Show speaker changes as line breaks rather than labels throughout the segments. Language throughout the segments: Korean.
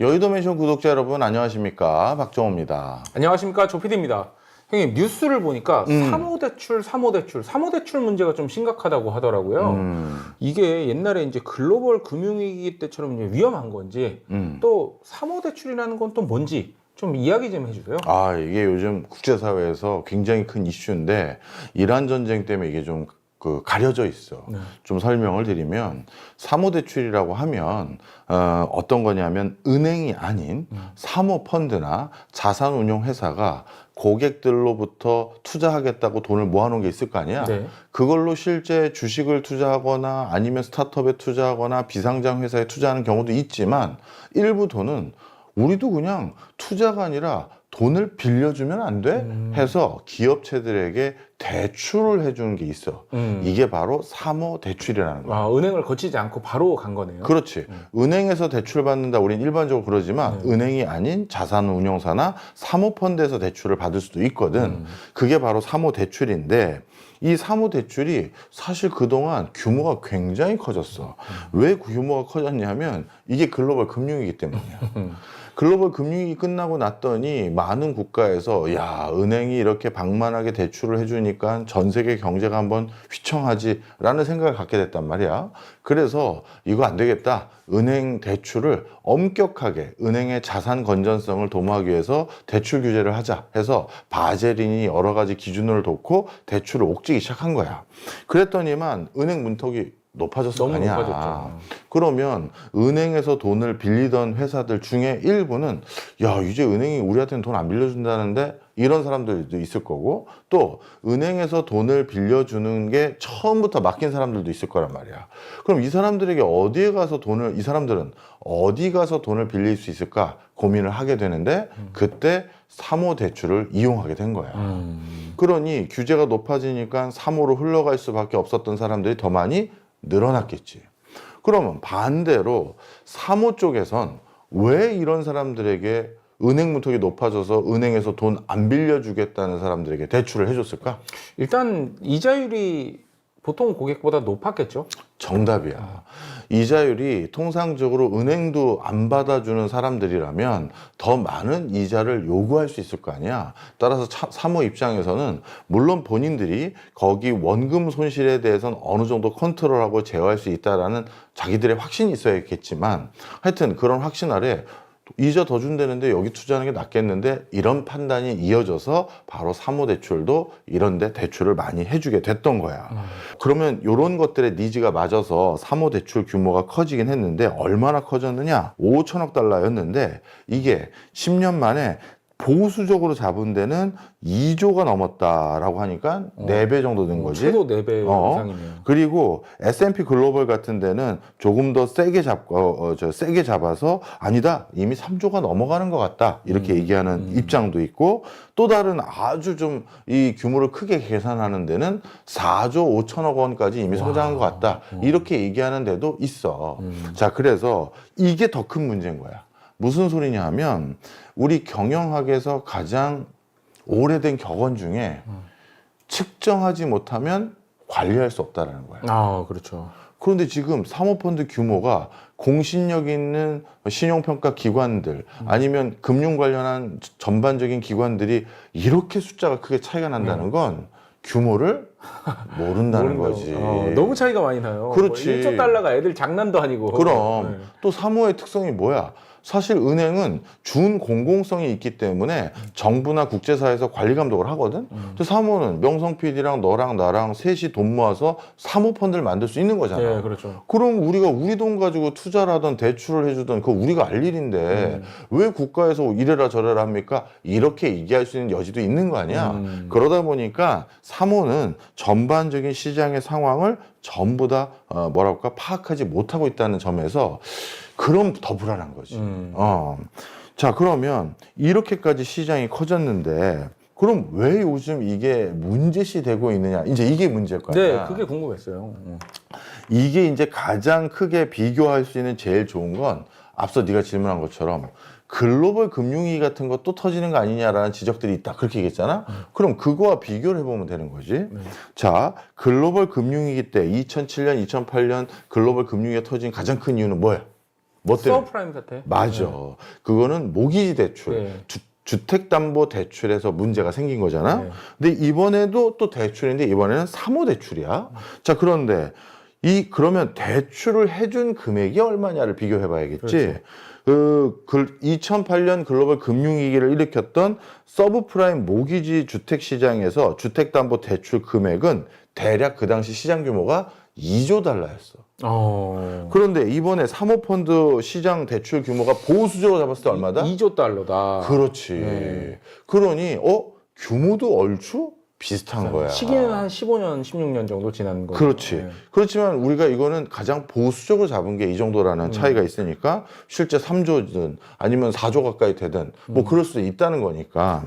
여의도맨션 구독자 여러분 안녕하십니까, 박정호입니다.
안녕하십니까, 조피디입니다. 형님, 뉴스를 보니까 사모대출 문제가 좀 심각하다고 하더라고요. 이게 옛날에 이제 글로벌 금융위기 때처럼 이제 위험한 건지 또 사모대출이라는 건 또 뭔지 좀 이야기 좀 해주세요.
이게 요즘 국제사회에서 굉장히 큰 이슈인데 이란 전쟁 때문에 이게 좀 가려져 있어.
네.
좀 설명을 드리면 사모대출이라고 하면 어떤 거냐면 은행이 아닌 사모펀드나 자산운용회사가 고객들로부터 투자하겠다고 돈을 모아놓은 게 있을 거 아니야.
네.
그걸로 실제 주식을 투자하거나 아니면 스타트업에 투자하거나 비상장 회사에 투자하는 경우도 있지만 일부 돈은 우리도 그냥 투자가 아니라 돈을 빌려주면 안 돼? 해서 기업체들에게 대출을 해주는 게 있어. 이게 바로 사모대출이라는 거야.
은행을 거치지 않고 바로 간 거네요.
그렇지. 은행에서 대출 받는다, 우린 일반적으로 그러지만 은행이 아닌 자산운용사나 사모펀드에서 대출을 받을 수도 있거든. 그게 바로 사모대출인데 이 사모대출이 사실 그동안 규모가 굉장히 커졌어. 왜 규모가 커졌냐면 이게 글로벌 금융위기 때문이야. 글로벌 금융위기 끝나고 났더니 많은 국가에서 야, 은행이 이렇게 방만하게 대출을 해주니까 전 세계 경제가 한번 휘청하지라는 생각을 갖게 됐단 말이야. 그래서 이거 안 되겠다. 은행 대출을 엄격하게 은행의 자산 건전성을 도모하기 위해서 대출 규제를 하자 해서 바젤인이 여러 가지 기준을 뒀고 대출을 옥죄기 시작한 거야. 그랬더니만 은행 문턱이 높아졌을 거
너무
아니야.
높아졌죠.
그러면 은행에서 돈을 빌리던 회사들 중에 일부는 야, 이제 은행이 우리한테는 돈 안 빌려준다는데 이런 사람들도 있을 거고, 또 은행에서 돈을 빌려주는 게 처음부터 맡긴 사람들도 있을 거란 말이야. 그럼 이 사람들에게 이 사람들은 어디 가서 돈을 빌릴 수 있을까 고민을 하게 되는데 그때 사모대출을 이용하게 된 거야. 그러니 규제가 높아지니까 사모로 흘러갈 수밖에 없었던 사람들이 더 많이 늘어났겠지. 그러면 반대로 사모 쪽에선 왜 이런 사람들에게 은행 문턱이 높아져서 은행에서 돈 안 빌려주겠다는 사람들에게 대출을 해줬을까?
일단 이자율이 보통 고객보다 높았겠죠?
정답이야. 이자율이 통상적으로 은행도 안 받아주는 사람들이라면 더 많은 이자를 요구할 수 있을 거 아니야. 따라서 사모 입장에서는 물론 본인들이 거기 원금 손실에 대해서는 어느 정도 컨트롤하고 제어할 수 있다라는 자기들의 확신이 있어야겠지만, 하여튼 그런 확신 아래 이자 더 준다는데 여기 투자하는 게 낫겠는데 이런 판단이 이어져서 바로 사모대출도 이런데 대출을 많이 해주게 됐던 거야. 그러면 이런 것들의 니즈가 맞아서 사모대출 규모가 커지긴 했는데 얼마나 커졌느냐? 5천억 달러였는데 이게 10년 만에 보수적으로 잡은 데는 2조가 넘었다라고 하니까 4배 정도 된 거지.
최소 4배 이상이네요.
그리고 S&P 글로벌 같은 데는 조금 더 세게 잡아서 아니다, 이미 3조가 넘어가는 것 같다, 이렇게 얘기하는 입장도 있고, 또 다른 아주 좀 이 규모를 크게 계산하는 데는 4조 5천억 원까지 이미 성장한 것 같다, 이렇게 얘기하는 데도 있어. 자, 그래서 이게 더 큰 문제인 거야. 무슨 소리냐 하면 우리 경영학에서 가장 오래된 격언 중에 측정하지 못하면 관리할 수 없다라는 거야.
그렇죠.
그런데 지금 사모펀드 규모가 공신력 있는 신용평가 기관들 아니면 금융 관련한 전반적인 기관들이 이렇게 숫자가 크게 차이가 난다는 건 규모를 모른다는 거지.
너무 차이가 많이 나요.
그렇지.
1조 달러가 애들 장난도 아니고.
그럼 또 사모의 특성이 뭐야? 사실 은행은 준 공공성이 있기 때문에 정부나 국제사회에서 관리 감독을 하거든. 근데 사모는 명성 PD랑 너랑 나랑 셋이 돈 모아서 사모펀드를 만들 수 있는 거잖아.
네, 그렇죠.
그럼 우리가 우리 돈 가지고 투자를 하던 대출을 해주던 그거 우리가 알 일인데 왜 국가에서 이래라 저래라 합니까? 이렇게 얘기할 수 있는 여지도 있는 거 아니야. 그러다 보니까 사모는 전반적인 시장의 상황을 전부 다 파악하지 못하고 있다는 점에서 그럼 더 불안한 거지. 자, 그러면 이렇게까지 시장이 커졌는데 그럼 왜 요즘 이게 문제시 되고 있느냐? 이제 이게 문제일 거 아니야.
네, 그게 궁금했어요.
이게 이제 가장 크게 비교할 수 있는 제일 좋은 건 앞서 네가 질문한 것처럼 글로벌 금융위기 같은 거 또 터지는 거 아니냐라는 지적들이 있다, 그렇게 얘기했잖아. 그럼 그거와 비교를 해보면 되는 거지. 자, 글로벌 금융위기 때 2007년, 2008년 글로벌 금융위기가 터진 가장 큰 이유는 뭐야? 뭐 때문에?
서브프라임 사태.
맞아. 그거는 모기지 대출.
네.
주택담보대출에서 문제가 생긴 거잖아.
네.
근데 이번에도 또 대출인데 이번에는 사모대출이야. 자, 그런데 그러면 대출을 해준 금액이 얼마냐를 비교해 봐야겠지.
그렇죠.
2008년 글로벌 금융위기를 일으켰던 서브프라임 모기지 주택시장에서 주택담보대출 금액은 대략 그 당시 시장 규모가 2조 달러였어. 그런데 이번에 사모펀드 시장 대출 규모가 보수적으로 잡았을 때 얼마다?
2조 달러다.
그렇지.
네.
그러니 규모도 얼추 비슷한 거야.
시기는 한 15년, 16년 정도 지난 거죠.
그렇지.
네.
그렇지만 우리가 이거는 가장 보수적으로 잡은 게 이 정도라는 차이가 있으니까 실제 3조든 아니면 4조 가까이 되든 뭐 그럴 수도 있다는 거니까.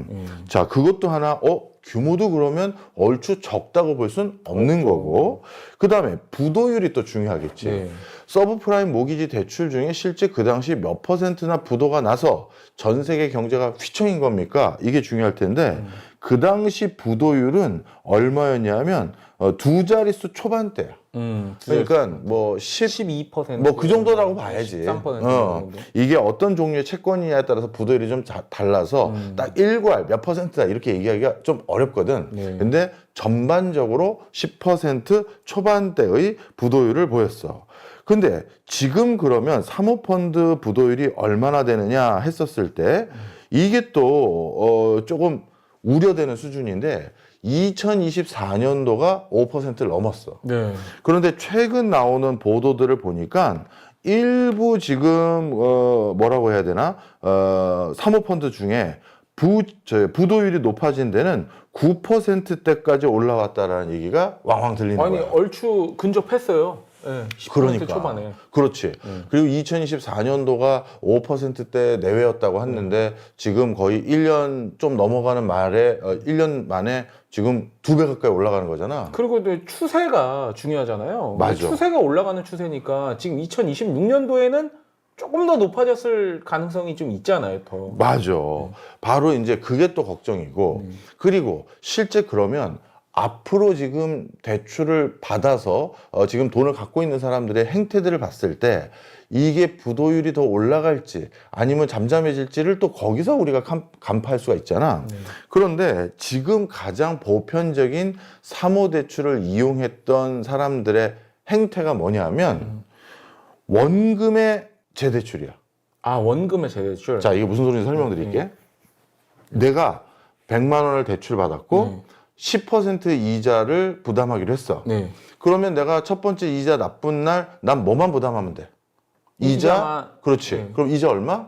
자, 그것도 하나 규모도 그러면 얼추 적다고 볼 수는 없는 거고. 그다음에 부도율이 또 중요하겠지.
네.
서브프라임 모기지 대출 중에 실제 그 당시 몇 퍼센트나 부도가 나서 전 세계 경제가 휘청인 겁니까? 이게 중요할 텐데 그 당시 부도율은 얼마였냐면 두 자릿수 초반대야. 그러니까 뭐
12%
뭐 그 정도라고 봐야지.
13% 정도.
이게 어떤 종류의 채권이냐에 따라서 부도율이 좀 달라서 딱 일괄 몇 퍼센트다 이렇게 얘기하기가 좀 어렵거든.
네.
근데 전반적으로 10% 초반대의 부도율을 보였어. 근데 지금 그러면 사모펀드 부도율이 얼마나 되느냐 했었을 때 이게 또 조금 우려되는 수준인데 2024년도가 5%를 넘었어.
네.
그런데 최근 나오는 보도들을 보니까 일부 지금 뭐라고 해야 되나 사모펀드 중에 부도율이 높아진 데는 9%대까지 올라왔다라는 얘기가 왕왕 들리는
아니
거야.
얼추 근접했어요. 네, 10%
그러니까.
초반에.
그렇지. 그리고 2024년도가 5%대 내외였다고 했는데 지금 거의 1년 좀 넘어가는 말에 1년 만에 지금 2배 가까이 올라가는 거잖아.
그리고 또 추세가 중요하잖아요.
맞아.
추세가 올라가는 추세니까 지금 2026년도에는 조금 더 높아졌을 가능성이 좀 있잖아요, 더.
맞아. 바로 이제 그게 또 걱정이고. 그리고 실제 그러면 앞으로 지금 대출을 받아서 지금 돈을 갖고 있는 사람들의 행태들을 봤을 때 이게 부도율이 더 올라갈지 아니면 잠잠해질지를 또 거기서 우리가 간파할 수가 있잖아. 그런데 지금 가장 보편적인 사모대출을 이용했던 사람들의 행태가 뭐냐면 원금의 재대출이야.
아, 원금의 재대출.
자, 이게 무슨 소리인지 설명드릴게. 내가 100만 원을 대출 받았고 10% 이자를 부담하기로 했어.
네.
그러면 내가 첫 번째 이자 나쁜 날 난 뭐만 부담하면 돼? 이자? 그렇지.
네.
그럼 이자 얼마?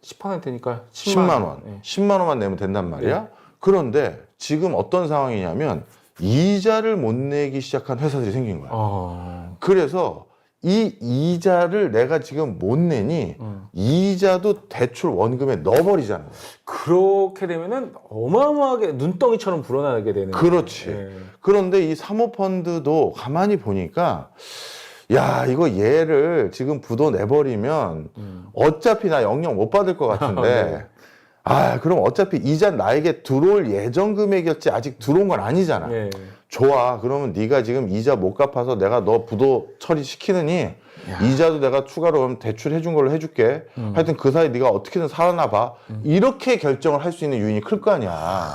10%니까
10만 원.
네.
10만 원만 내면 된단 말이야. 그런데 지금 어떤 상황이냐면 이자를 못 내기 시작한 회사들이 생긴 거야. 그래서 이 이자를 내가 지금 못 내니 이자도 대출 원금에 넣어버리자는 거야.
그렇게 되면은 어마어마하게 눈덩이처럼 불어나게 되는.
그렇지.
네.
그런데 이 사모펀드도 가만히 보니까 야, 이거 얘를 지금 부도 내버리면 어차피 나 영영 못 받을 것 같은데 그럼 어차피 이자 나에게 들어올 예정 금액이었지 아직 들어온 건 아니잖아.
네.
좋아. 그러면 네가 지금 이자 못 갚아서 내가 너 부도 처리시키느니 이자도 내가 추가로 그럼 대출해 준 걸로 해줄게. 하여튼 그 사이 네가 어떻게든 살아나 봐. 이렇게 결정을 할 수 있는 요인이 클 거 아니야.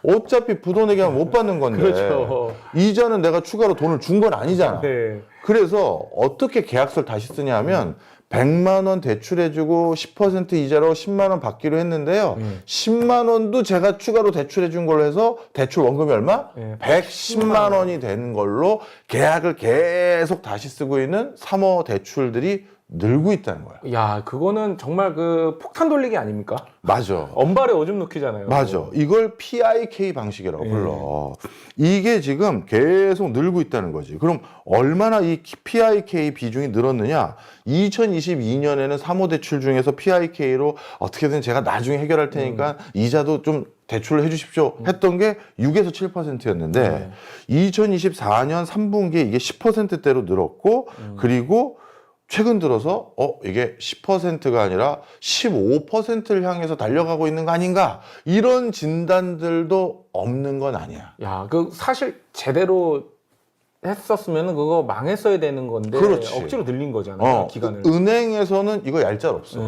어차피 부도 내기 하면 못 받는 건데
그렇죠.
이자는 내가 추가로 돈을 준 건 아니잖아.
네.
그래서 어떻게 계약서를 다시 쓰냐 하면 100만 원 대출해주고 10% 이자로 10만 원 받기로 했는데요. 10만 원도 제가 추가로 대출해준 걸로 해서 대출 원금이 얼마?
네,
110만 원이 되는 걸로 계약을 계속 다시 쓰고 있는 사모 대출들이 늘고 있다는 거야.
야, 그거는 정말 그 폭탄 돌리기 아닙니까?
맞아.
엄발에 오줌 넣기잖아요.
맞아. 이걸 PIK 방식이라고 불러. 이게 지금 계속 늘고 있다는 거지. 그럼 얼마나 이 PIK 비중이 늘었느냐? 2022년에는 사모대출 중에서 PIK로 어떻게든 제가 나중에 해결할 테니까 이자도 좀 대출을 해주십시오 했던 게 6에서 7%였는데 2024년 3분기에 이게 10%대로 늘었고 그리고 최근 들어서 이게 10%가 아니라 15%를 향해서 달려가고 있는 거 아닌가 이런 진단들도 없는 건 아니야.
야, 그 사실 제대로 했었으면 그거 망했어야 되는 건데
그렇지.
억지로 늘린 거잖아요. 기간을.
은행에서는 이거 얄짤 없어.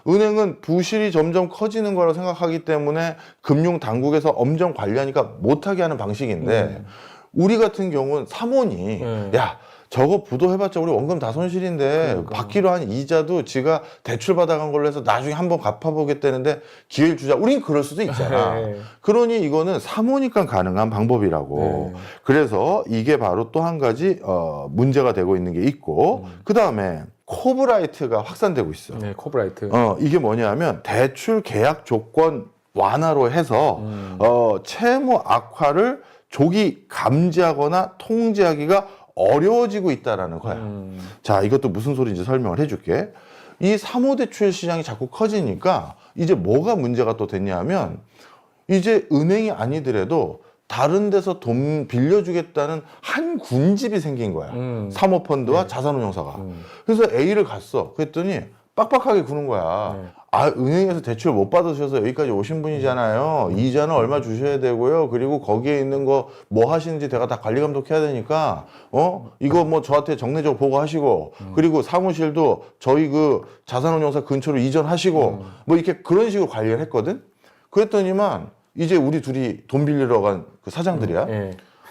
은행은 부실이 점점 커지는 거라고 생각하기 때문에 금융 당국에서 엄정 관리하니까 못하게 하는 방식인데 우리 같은 경우는 사모니 야 저거 부도해봤자 우리 원금 다 손실인데 받기로 한 이자도 지가 대출 받아간 걸로 해서 나중에 한번 갚아보겠다는데 기회를 주자. 우린 그럴 수도 있잖아. 그러니 이거는 사모니까 가능한 방법이라고. 그래서 이게 바로 또 한 가지 문제가 되고 있는 게 있고 그 다음에 코브라이트가 확산되고 있어.
네, 코브라이트.
이게 뭐냐면 대출 계약 조건 완화로 해서 채무 악화를 조기 감지하거나 통제하기가 어려워지고 있다라는 거야. 자, 이것도 무슨 소리인지 설명을 해줄게. 이 사모대출 시장이 자꾸 커지니까 이제 뭐가 문제가 또 됐냐면 이제 은행이 아니더라도 다른 데서 돈 빌려주겠다는 한 군집이 생긴 거야. 사모펀드와 자산운용사가. 그래서 A를 갔어. 그랬더니 빡빡하게 구는 거야. 아, 은행에서 대출 못 받으셔서 여기까지 오신 분이잖아요. 이자는 얼마 주셔야 되고요. 그리고 거기에 있는 거 뭐 하시는지 제가 다 관리 감독해야 되니까, 이거 뭐 저한테 정례적 보고하시고, 그리고 사무실도 저희 그 자산운용사 근처로 이전하시고, 뭐 이렇게 그런 식으로 관리를 했거든? 그랬더니만, 이제 우리 둘이 돈 빌리러 간 그 사장들이야.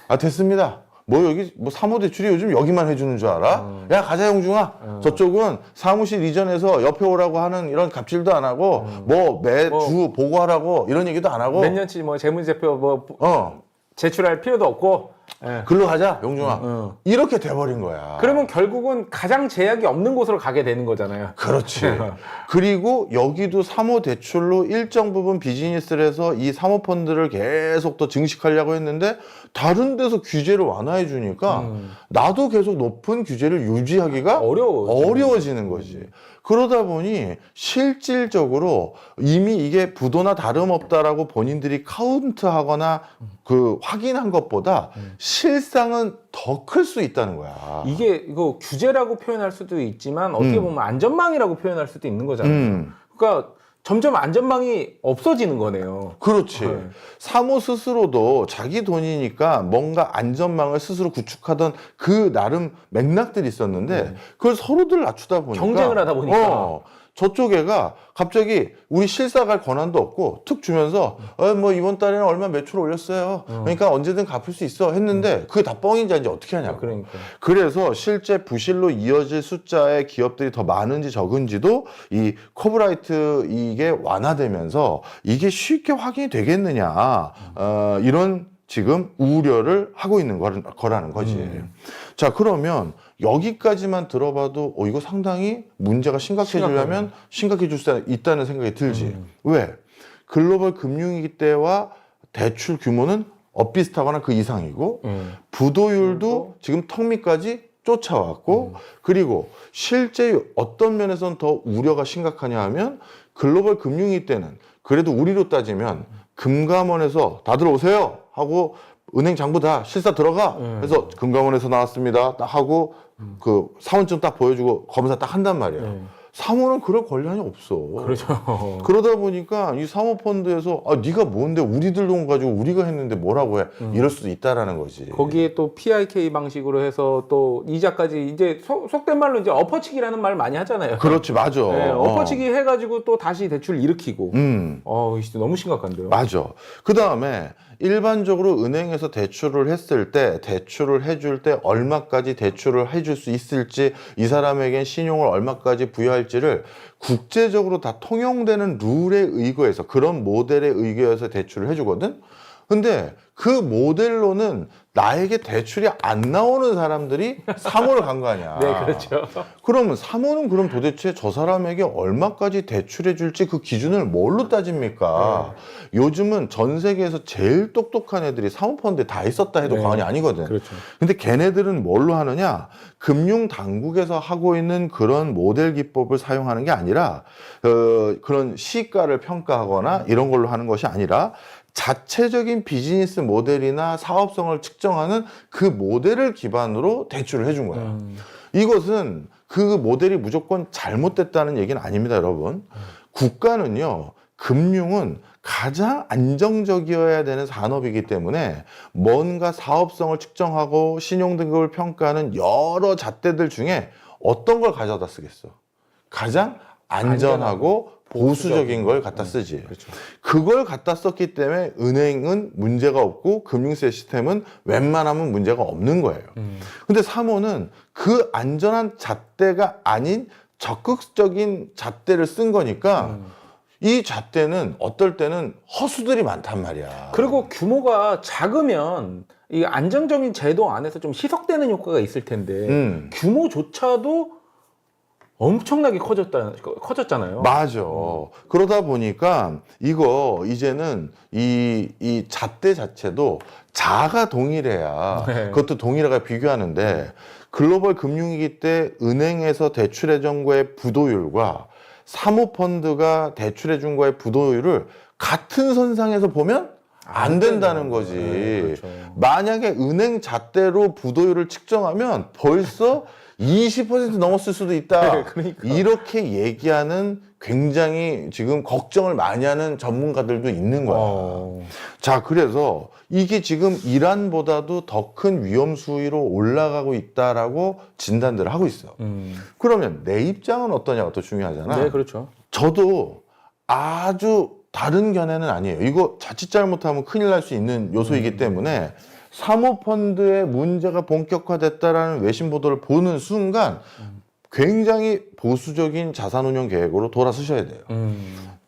아, 됐습니다. 뭐 여기 뭐 사모대출이 요즘 여기만 해주는 줄 알아? 야 가자 영중아. 저쪽은 사무실 이전해서 옆에 오라고 하는 이런 갑질도 안 하고 뭐 매주 보고하라고 이런 얘기도 안 하고
몇 년치 뭐 재무제표 뭐 제출할 필요도 없고.
글로 가자 영중아. 이렇게 돼버린 거야.
그러면 결국은 가장 제약이 없는 곳으로 가게 되는 거잖아요.
그렇지. 그리고 여기도 사모대출로 일정 부분 비즈니스를 해서 이 사모펀드를 계속 더 증식하려고 했는데 다른 데서 규제를 완화해 주니까 나도 계속 높은 규제를 유지하기가 어려워지는 거지. 그러다 보니 실질적으로 이미 이게 부도나 다름없다라고 본인들이 카운트하거나 그 확인한 것보다 실상은 더 클 수 있다는 거야.
이게 이거 규제라고 표현할 수도 있지만 어떻게 보면 안전망이라고 표현할 수도 있는 거잖아요. 그러니까 점점 안전망이 없어지는 거네요.
그렇지. 사모 스스로도 자기 돈이니까 뭔가 안전망을 스스로 구축하던 그 나름 맥락들이 있었는데 그걸 서로들 낮추다 보니까
경쟁을 하다 보니까
저쪽 애가 갑자기 우리 실사 갈 권한도 없고 툭 주면서 뭐 이번 달에는 얼마 매출 올렸어요. 그러니까 언제든 갚을 수 있어 했는데 그게 다 뻥인지 아닌지 어떻게 하냐고.
그러니까.
그래서 실제 부실로 이어질 숫자의 기업들이 더 많은지 적은지도 이 코브라이트 이게 완화되면서 이게 쉽게 확인이 되겠느냐 이런 지금 우려를 하고 있는 거라는 거지. 자, 그러면 여기까지만 들어봐도 이거 상당히 문제가 심각해지려면 심각해질 수 있다는 생각이 들지. 왜? 글로벌 금융위기 때와 대출 규모는 엇비슷하거나 그 이상이고 부도율도 지금 턱 밑까지 쫓아왔고 그리고 실제 어떤 면에서는 더 우려가 심각하냐 하면 글로벌 금융위기 때는 그래도 우리로 따지면 금감원에서 다들 오세요 하고 은행 장부 다 실사 들어가 그래서 금감원에서 나왔습니다 딱 하고 그 사원증 딱 보여주고 검사 딱 한단 말이에요. 사모는 그럴 권한이 없어.
그렇죠.
그러다 보니까 이 사모펀드에서 네가 뭔데 우리들 돈 가지고 우리가 했는데 뭐라고 해 이럴 수도 있다라는 거지.
거기에 또 PIK 방식으로 해서 또 이자까지 이제 속된 말로 이제 엎어치기라는 말 많이 하잖아요.
그렇지, 맞아.
네, 엎어치기 해가지고 또 다시 대출 일으키고. 이거 너무 심각한데요.
맞아. 그 다음에 일반적으로 은행에서 대출을 했을 때 대출을 해줄 때 얼마까지 대출을 해줄 수 있을지 이 사람에겐 신용을 얼마까지 부여할지를 국제적으로 다 통용되는 룰에 의거해서 그런 모델에 의거해서 대출을 해주거든. 근데 그 모델로는 나에게 대출이 안 나오는 사람들이 사모를 간 거 아니야.
네, 그렇죠.
그러면 사모는 그럼 도대체 저 사람에게 얼마까지 대출해 줄지 그 기준을 뭘로 따집니까? 요즘은 전 세계에서 제일 똑똑한 애들이 사모펀드에 다 있었다 해도 과언이 아니거든.
그렇죠.
근데 걔네들은 뭘로 하느냐? 금융 당국에서 하고 있는 그런 모델 기법을 사용하는 게 아니라 그런 시가를 평가하거나 이런 걸로 하는 것이 아니라 자체적인 비즈니스 모델이나 사업성을 측정하는 그 모델을 기반으로 대출을 해준 거야. 이것은 그 모델이 무조건 잘못됐다는 얘기는 아닙니다, 여러분. 국가는요, 금융은 가장 안정적이어야 되는 산업이기 때문에 뭔가 사업성을 측정하고 신용등급을 평가하는 여러 잣대들 중에 어떤 걸 가져다 쓰겠어? 가장 안전하고 보수적인 걸 갖다 쓰지.
그렇죠.
그걸 갖다 썼기 때문에 은행은 문제가 없고 금융 시스템은 웬만하면 문제가 없는 거예요. 근데 3호는 그 안전한 잣대가 아닌 적극적인 잣대를 쓴 거니까 이 잣대는 어떨 때는 허수들이 많단 말이야.
그리고 규모가 작으면 이 안정적인 제도 안에서 좀 희석되는 효과가 있을 텐데 규모조차도 엄청나게 커졌잖아요.
맞아. 그러다 보니까 이거 이제는 이 잣대 자체도 자가 동일해야
네.
그것도 동일하게 비교하는데 글로벌 금융위기 때 은행에서 대출해준 거의 부도율과 사모펀드가 대출해준 거의 부도율을 같은 선상에서 보면 안 된다는 거지.
그렇죠.
만약에 은행 잣대로 부도율을 측정하면 벌써 20% 넘었을 수도 있다.
네, 그러니까.
이렇게 얘기하는 굉장히 지금 걱정을 많이 하는 전문가들도 있는 거야. 자, 그래서 이게 지금 이란보다도 더 큰 위험 수위로 올라가고 있다라고 진단들을 하고 있어. 그러면 내 입장은 어떠냐가 더 중요하잖아.
네, 그렇죠.
저도 아주 다른 견해는 아니에요. 이거 자칫 잘못하면 큰일 날 수 있는 요소이기 때문에 사모펀드의 문제가 본격화됐다라는 외신 보도를 보는 순간 굉장히 보수적인 자산운용 계획으로 돌아서셔야 돼요.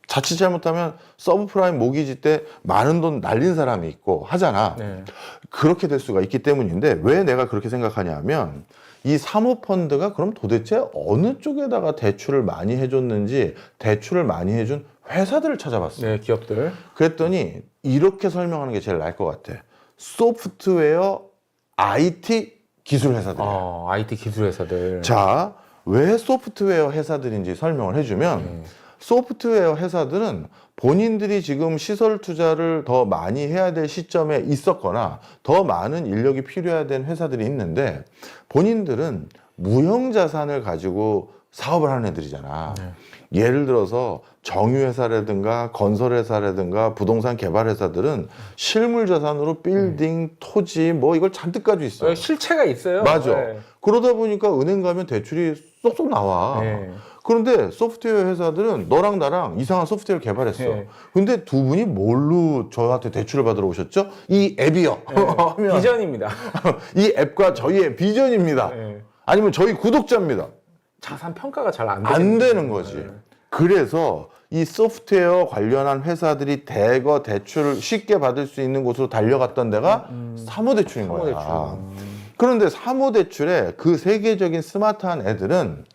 자칫 잘못하면 서브프라임 모기지 때 많은 돈 날린 사람이 있고 하잖아.
네.
그렇게 될 수가 있기 때문인데 왜 내가 그렇게 생각하냐 하면 이 사모펀드가 그럼 도대체 어느 쪽에다가 대출을 많이 해줬는지 대출을 많이 해준 회사들을 찾아봤어요.
네, 기업들.
그랬더니 이렇게 설명하는 게 제일 나을 것 같아. 소프트웨어 IT 기술 회사들이야.
IT 기술 회사들.
자, 왜 소프트웨어 회사들인지 설명을 해주면 소프트웨어 회사들은 본인들이 지금 시설 투자를 더 많이 해야 될 시점에 있었거나 더 많은 인력이 필요해야 되는 회사들이 있는데 본인들은 무형자산을 가지고 사업을 하는 애들이잖아. 예를 들어서 정유회사라든가 건설회사라든가 부동산 개발회사들은 실물자산으로 빌딩, 토지 뭐 이걸 잔뜩 가지고 있어요.
실체가 있어요.
맞아.
네.
그러다 보니까 은행 가면 대출이 쏙쏙 나와.
네.
그런데 소프트웨어 회사들은 너랑 나랑 이상한 소프트웨어를 개발했어.
네.
근데 두 분이 뭘로 저한테 대출을 받으러 오셨죠? 이 앱이요. 하면
비전입니다.
이 앱과 저희의 비전입니다.
네.
아니면 저희 구독자입니다.
자산 평가가 잘
안 되는 거지.
네.
그래서 이 소프트웨어 관련한 회사들이 대거 대출을 쉽게 받을 수 있는 곳으로 달려갔던 데가 사모대출인 거야.
사모대출.
그런데 사모대출에 그 세계적인 스마트한 애들은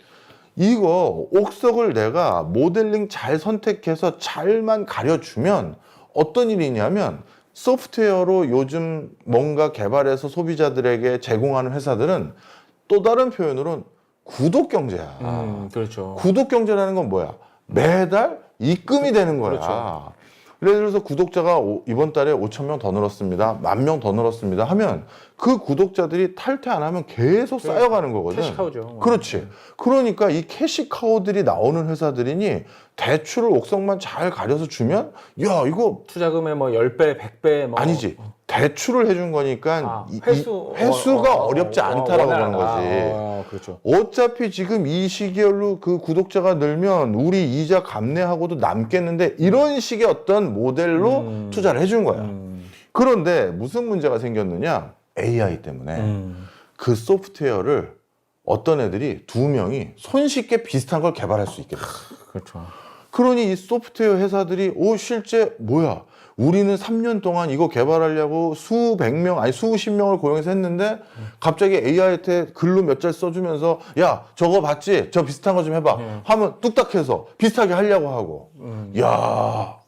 이거 옥석을 내가 모델링 잘 선택해서 잘만 가려주면 어떤 일이 있냐면 소프트웨어로 요즘 뭔가 개발해서 소비자들에게 제공하는 회사들은 또 다른 표현으로는 구독 경제야.
그렇죠.
구독 경제라는 건 뭐야? 매달 입금이 되는 거야.
그렇죠.
예를 들어서 구독자가 이번 달에 5,000명 더 늘었습니다. 10,000명 더 늘었습니다. 하면 그 구독자들이 탈퇴 안 하면 계속 쌓여가는 거거든.
캐시카우죠.
그렇지. 그러니까 이 캐시카우들이 나오는 회사들이니 대출을 옥석만 잘 가려서 주면 야 이거
투자금의 뭐 10배, 100배 뭐
아니지. 대출을 해준 거니까
회수가
어렵지 않다라고 그러는 거지.
그렇죠.
어차피 지금 이 시기열로 그 구독자가 늘면 우리 이자 감내하고도 남겠는데 이런 식의 어떤 모델로 투자를 해준 거야. 그런데 무슨 문제가 생겼느냐? AI 때문에 그 소프트웨어를 어떤 애들이 두 명이 손쉽게 비슷한 걸 개발할 수 있게 됐어.
그렇죠.
그러니 이 소프트웨어 회사들이 실제 뭐야? 우리는 3년 동안 이거 개발하려고 수백 명, 아니 수십 명을 고용해서 했는데 갑자기 AI한테 글로 몇 잘 써주면서 야 저거 봤지? 저 비슷한 거 좀 해봐. 하면 뚝딱해서 비슷하게 하려고 하고 야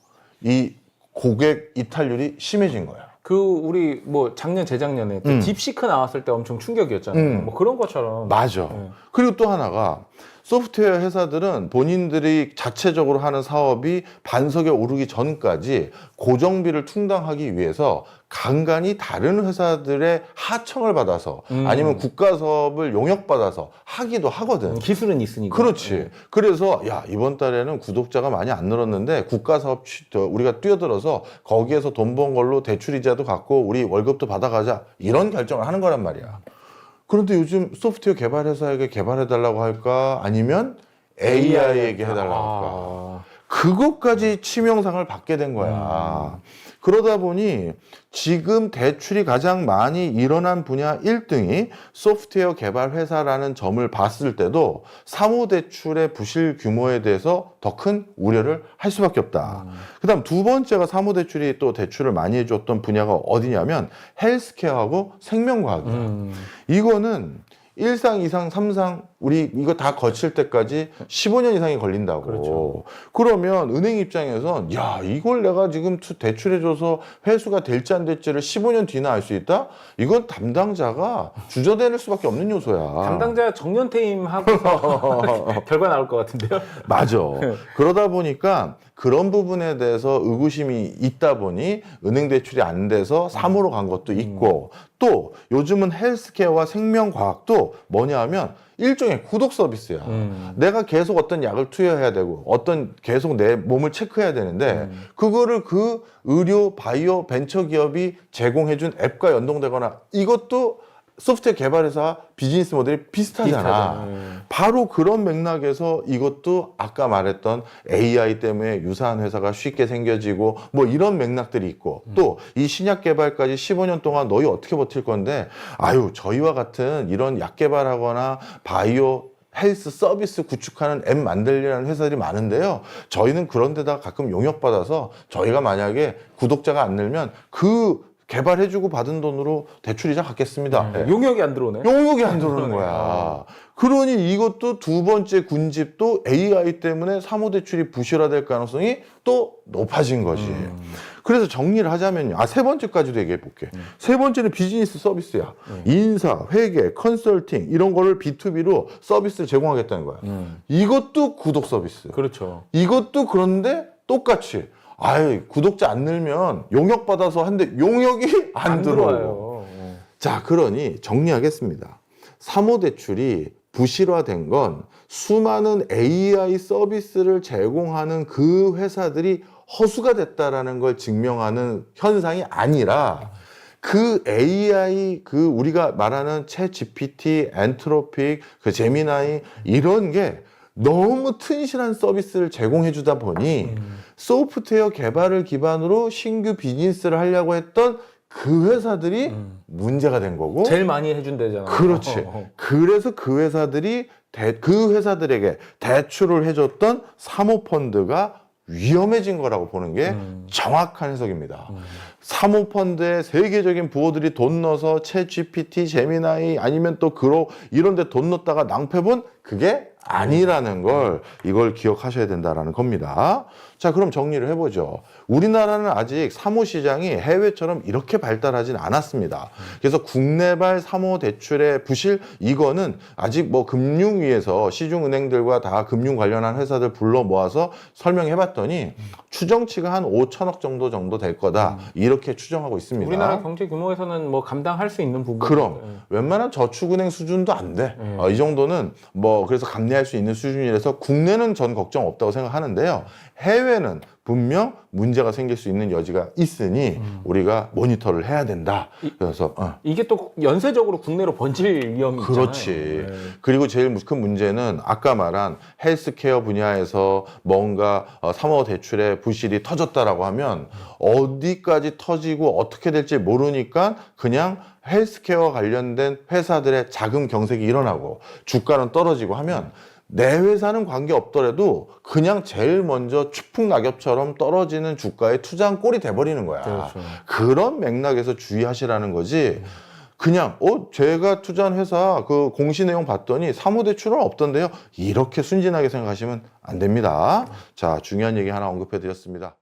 이 고객 이탈률이 심해진 거야.
그 우리 뭐 작년 재작년에 그 딥시크 나왔을 때 엄청 충격이었잖아요. 뭐 그런 것처럼.
맞아. 그리고 또 하나가 소프트웨어 회사들은 본인들이 자체적으로 하는 사업이 반석에 오르기 전까지 고정비를 충당하기 위해서 간간히 다른 회사들의 하청을 받아서 아니면 국가 사업을 용역받아서 하기도 하거든.
기술은 있으니까.
그렇지. 그래서 야, 이번 달에는 구독자가 많이 안 늘었는데 국가 사업 우리가 뛰어들어서 거기에서 돈 번 걸로 대출 이자도 갚고 우리 월급도 받아가자. 이런 결정을 하는 거란 말이야. 그런데 요즘 소프트웨어 개발 회사에게 개발해달라고 할까? 아니면 AI에게 해달라고 할까? 그것까지 치명상을 받게 된 거야. 그러다 보니 지금 대출이 가장 많이 일어난 분야 1등이 소프트웨어 개발 회사라는 점을 봤을 때도 사모대출의 부실 규모에 대해서 더 큰 우려를 할 수밖에 없다. 그다음 두 번째가 사모대출이 또 대출을 많이 해줬던 분야가 어디냐면 헬스케어하고 생명과학이야. 이거는 1상, 2상, 3상 우리 이거 다 거칠 때까지 15년 이상이 걸린다고.
그렇죠.
그러면 은행 입장에선 야, 이걸 내가 지금 대출해줘서 회수가 될지 안 될지를 15년 뒤나 알 수 있다? 이건 담당자가 주저되는 수밖에 없는 요소야.
담당자 정년퇴임하고서 결과 나올 것 같은데요.
맞아. 그러다 보니까 그런 부분에 대해서 의구심이 있다 보니 은행 대출이 안 돼서 사모로 간 것도 있고 또 요즘은 헬스케어와 생명과학도 뭐냐 하면 일종의 구독 서비스야. 내가 계속 어떤 약을 투여해야 되고 어떤 계속 내 몸을 체크해야 되는데 그거를 그 의료 바이오 벤처 기업이 제공해준 앱과 연동되거나 이것도 소프트웨어 개발회사 비즈니스 모델이 비슷하잖아. 바로 그런 맥락에서 이것도 아까 말했던 AI 때문에 유사한 회사가 쉽게 생겨지고 뭐 이런 맥락들이 있고 또 이 신약 개발까지 15년 동안 너희 어떻게 버틸 건데 아유 저희와 같은 이런 약 개발하거나 바이오 헬스 서비스 구축하는 앱 만들려는 회사들이 많은데요. 저희는 그런 데다 가끔 용역받아서 저희가 만약에 구독자가 안 늘면 그 개발해주고 받은 돈으로 대출이자 갚겠습니다. 네.
용역이 안 들어오네.
용역이 안 들어오는 거야. 그러니 이것도 두 번째 군집도 AI 때문에 사모대출이 부실화될 가능성이 또 높아진 거지. 그래서 정리를 하자면요. 세 번째까지도 얘기해 볼게. 세 번째는 비즈니스 서비스야. 인사, 회계, 컨설팅 이런 거를 B2B로 서비스를 제공하겠다는 거야. 이것도 구독 서비스.
그렇죠.
이것도 그런데 똑같이 아유, 구독자 안 늘면 용역 받아서 한데 용역이 안 들어와요. 자, 그러니 정리하겠습니다. 사모대출이 부실화된 건 수많은 AI 서비스를 제공하는 그 회사들이 허수가 됐다라는 걸 증명하는 현상이 아니라 그 AI 그 우리가 말하는 챗 GPT, 엔트로픽, 그 제미나이 이런 게 너무 튼실한 서비스를 제공해 주다 보니 소프트웨어 개발을 기반으로 신규 비즈니스를 하려고 했던 그 회사들이 문제가 된 거고
제일 많이 해준대잖아.
그렇지. 그래서 그 회사들이 그 회사들에게 대출을 해줬던 사모펀드가 위험해진 거라고 보는 게 정확한 해석입니다. 사모펀드에 세계적인 부호들이 돈 넣어서 챗 GPT, 제미나이 아니면 또 그로 이런 데 돈 넣었다가 낭패본 그게 아니라는 걸 이걸 기억하셔야 된다라는 겁니다. 자, 그럼 정리를 해보죠. 우리나라는 아직 사모시장이 해외처럼 이렇게 발달하진 않았습니다. 그래서 국내발 사모대출의 부실 이거는 아직 뭐 금융위에서 시중은행들과 다 금융 관련한 회사들 불러 모아서 설명해봤더니 추정치가 한 5천억 정도 될 거다 이렇게 추정하고 있습니다.
우리나라 경제 규모에서는 뭐 감당할 수 있는 부분.
그럼 웬만한 저축은행 수준도 안 돼. 이 정도는 뭐 그래서 감내할 수 있는 수준이라서 국내는 전 걱정 없다고 생각하는데요. 해외는 분명 문제가 생길 수 있는 여지가 있으니 우리가 모니터를 해야 된다. 그래서
이게 또 연쇄적으로 국내로 번질 위험이 있잖아요.
그렇지. 그리고 제일 큰 문제는 아까 말한 헬스케어 분야에서 뭔가 사모대출의 부실이 터졌다라고 하면 어디까지 터지고 어떻게 될지 모르니까 그냥 헬스케어 관련된 회사들의 자금 경색이 일어나고 주가는 떨어지고 하면 내 회사는 관계없더라도 그냥 제일 먼저 추풍낙엽처럼 떨어지는 주가에 투자한 꼴이 돼버리는 거야.
그렇죠.
그런 맥락에서 주의하시라는 거지. 그냥 제가 투자한 회사 그 공시 내용 봤더니 사모대출은 없던데요. 이렇게 순진하게 생각하시면 안 됩니다. 자, 중요한 얘기 하나 언급해 드렸습니다.